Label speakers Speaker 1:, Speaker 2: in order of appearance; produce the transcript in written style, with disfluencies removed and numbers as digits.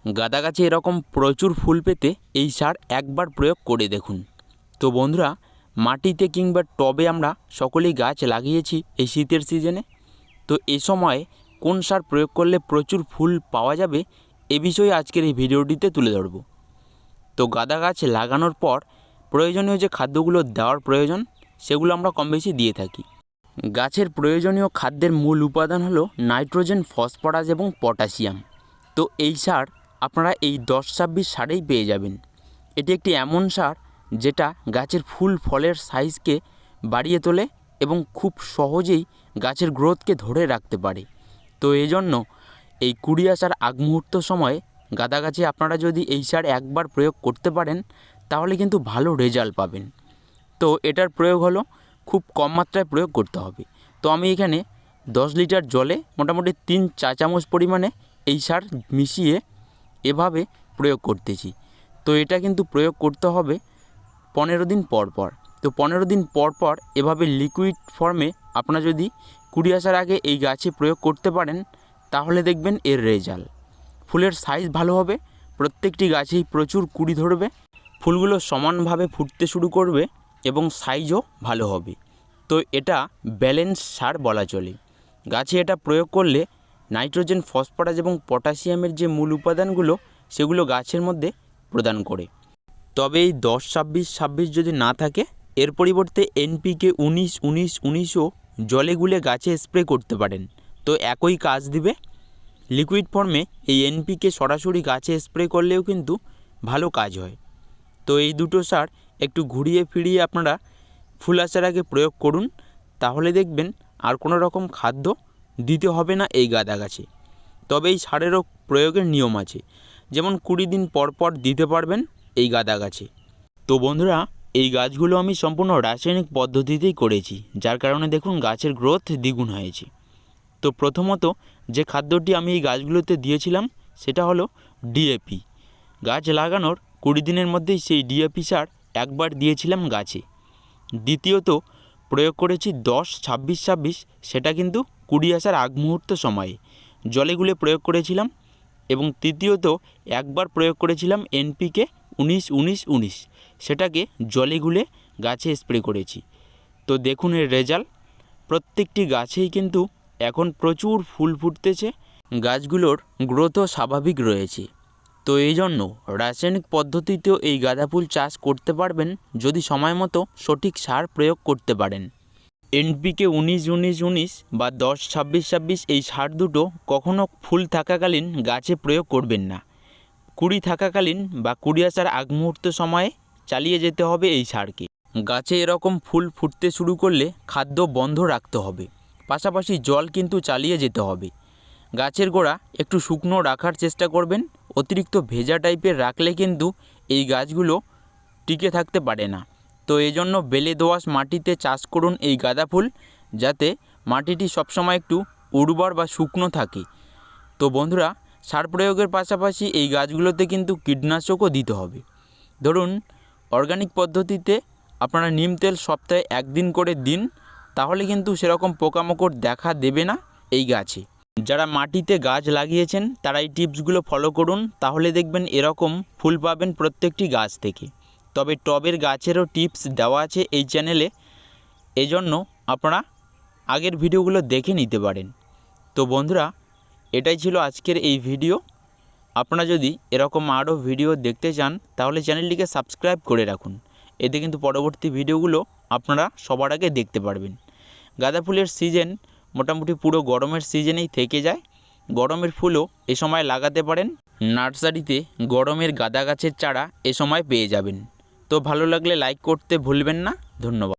Speaker 1: গাঁদা গাছে এরকম প্রচুর ফুল পেতে এই সার একবার প্রয়োগ করে দেখুন। তো বন্ধুরা, মাটিতে কিংবা টবে আমরা সকলেই গাছ লাগিয়েছি এই শীতের সিজনে। তো এই সময় কোন সার প্রয়োগ করলে প্রচুর ফুল পাওয়া যাবে এ বিষয়ে আজকের এই ভিডিওটিতে তুলে ধরব। তো গাঁদা গাছ লাগানোর পর প্রয়োজনীয় যে খাদ্যগুলো দেওয়ার প্রয়োজন সেগুলো আমরা কম বেশি দিয়ে থাকি। গাছের প্রয়োজনীয় খাদ্যের মূল উপাদান হলো নাইট্রোজেন, ফসফরাস এবং পটাশিয়াম। তো এই সার আপনারা এই 10-26 সারেই পেয়ে যাবেন। এটি একটি এমন সার যেটা গাছের ফুল ফলের সাইজকে বাড়িয়ে তোলে এবং খুব সহজেই গাছের গ্রোথকে ধরে রাখতে পারে। তো এই জন্য এই কুড়ি আসার আগ মুহূর্ত সময়ে গাঁদা গাছে আপনারা যদি এই সার একবার প্রয়োগ করতে পারেন তাহলে কিন্তু ভালো রেজাল্ট পাবেন। তো এটার প্রয়োগ হলো খুব কম মাত্রায় প্রয়োগ করতে হবে। তো আমি এখানে 10 লিটার জলে মোটামুটি 3 চা চামচ পরিমাণে এই সার মিশিয়ে এভাবে প্রয়োগ করতেছি। তো এটা কিন্তু প্রয়োগ করতে হবে 15 দিন পর পর। তো 15 দিন পর পর এভাবে লিকুইড ফর্মে আপনারা যদি কুড়ি আসার আগে এই গাছে প্রয়োগ করতে পারেন তাহলে দেখবেন এর রেজাল্ট। ফুলের সাইজ ভালো হবে, প্রত্যেকটি গাছেই প্রচুর কুড়ি ধরবে, ফুলগুলো সমানভাবে ফুটতে শুরু করবে এবং সাইজও ভালো হবে। তো এটা ব্যালেন্স সার বলা চলে। গাছে এটা প্রয়োগ করলে নাইট্রোজেন, ফসফরাস এবং পটাশিয়ামের যে মূল উপাদানগুলো সেগুলো গাছের মধ্যে প্রদান করে। তবে এই 10-26-26 যদি না থাকে এর পরিবর্তে এনপিকে 19-19-19ও জলে গুলে গাছে স্প্রে করতে পারেন। তো একই কাজ দিবে। লিকুইড ফর্মে এই এনপিকে সরাসরি গাছে স্প্রে করলেও কিন্তু ভালো কাজ হয়। তো এই দুটো সার একটু ঘুরিয়ে ফিরিয়ে আপনারা ফুল আসার আগে প্রয়োগ করুন, তাহলে দেখবেন আর কোনো রকম খাদ্য দিতে হবে না এই গাঁদা গাছে। তবে এই সারেরও প্রয়োগের নিয়ম আছে, যেমন 20 দিন পর পর দিতে পারবেন এই গাঁদা গাছে। তো বন্ধুরা, এই গাছগুলো আমি সম্পূর্ণ রাসায়নিক পদ্ধতিতেই করেছি, যার কারণে দেখুন গাছের গ্রোথ দ্বিগুণ হয়েছে। তো প্রথমত যে খাদ্যটি আমি এই গাছগুলোতে দিয়েছিলাম সেটা হলো ডিএপি। গাছ লাগানোর 20 দিনের মধ্যেই সেই ডিএপি সার একবার দিয়েছিলাম গাছে। দ্বিতীয়ত প্রয়োগ করেছি 10-26-26, সেটা কিন্তু কুড়ি আসার আগ মুহূর্ত সময়ে জলে গুলে প্রয়োগ করেছিলাম। এবং তৃতীয়ত একবার প্রয়োগ করেছিলাম এনপিকে 19-19-19, সেটাকে জলে গুলে গাছে স্প্রে করেছি। তো দেখুন এর রেজাল্ট, প্রত্যেকটি গাছেই কিন্তু এখন প্রচুর ফুল ফুটতেছে, গাছগুলোর গ্রোথও স্বাভাবিক রয়েছে। তো এই জন্য রাসায়নিক পদ্ধতিতেও এই গাঁদা ফুল চাষ করতে পারবেন যদি সময় মতো সঠিক সার প্রয়োগ করতে পারেন। এনপিকে 19-19-19 বা 10-26-26 এই সার দুটো কখনও ফুল থাকাকালীন গাছে প্রয়োগ করবেন না। কুড়ি থাকাকালীন বা কুড়ি আসার আগ মুহূর্ত সময়ে চালিয়ে যেতে হবে এই সারকে। গাছে এরকম ফুল ফুটতে শুরু করলে খাদ্য বন্ধ রাখতে হবে, পাশাপাশি জল কিন্তু চালিয়ে যেতে হবে। গাছের গোড়া একটু শুকনো রাখার চেষ্টা করবেন, অতিরিক্ত ভেজা টাইপের রাখলে কিন্তু এই গাছগুলো টিকে থাকতে পারে না। তো এই জন্য বেলে দোআঁশ মাটিতে চাষ করুন এই গাঁদা ফুল, যাতে মাটিটি সবসময় একটু উর্বর বা শুকনো থাকে। তো বন্ধুরা, সার প্রয়োগের পাশাপাশি এই গাছগুলোতে কিন্তু কীটনাশকও দিতে হবে। ধরুন অর্গানিক পদ্ধতিতে আপনারা নিম তেল সপ্তাহে 1 দিন করে দিন, তাহলে কিন্তু সেরকম পোকামাকড় দেখা দেবে না এই গাছে। যারা মাটিতে গাছ লাগিয়েছেন তারা এই টিপসগুলো ফলো করুন, তাহলে দেখবেন এরকম ফুল পাবেন প্রত্যেকটি গাছ থেকে। তবে টবের গাছেরও টিপস দেওয়া আছে এই চ্যানেলে, এজন্য আপনারা আগের ভিডিওগুলো দেখে নিতে পারেন। তো বন্ধুরা, এটাই ছিল আজকের এই ভিডিও। আপনারা যদি এরকম আরও ভিডিও দেখতে চান তাহলে চ্যানেলটিকে সাবস্ক্রাইব করে রাখুন, এতে কিন্তু পরবর্তী ভিডিওগুলো আপনারা সবার আগে দেখতে পারবেন। গাঁদা ফুলের সিজন মোটামুটি পুরো গরমের সিজনেই থেকে যায়। গরমের ফুলও এ সময় লাগাতে পারেন। নার্সারিতে গরমের গাঁদা গাছের চারা এ সময় পেয়ে যাবেন। তো ভালো লাগলে লাইক করতে ভুলবেন না। ধন্যবাদ।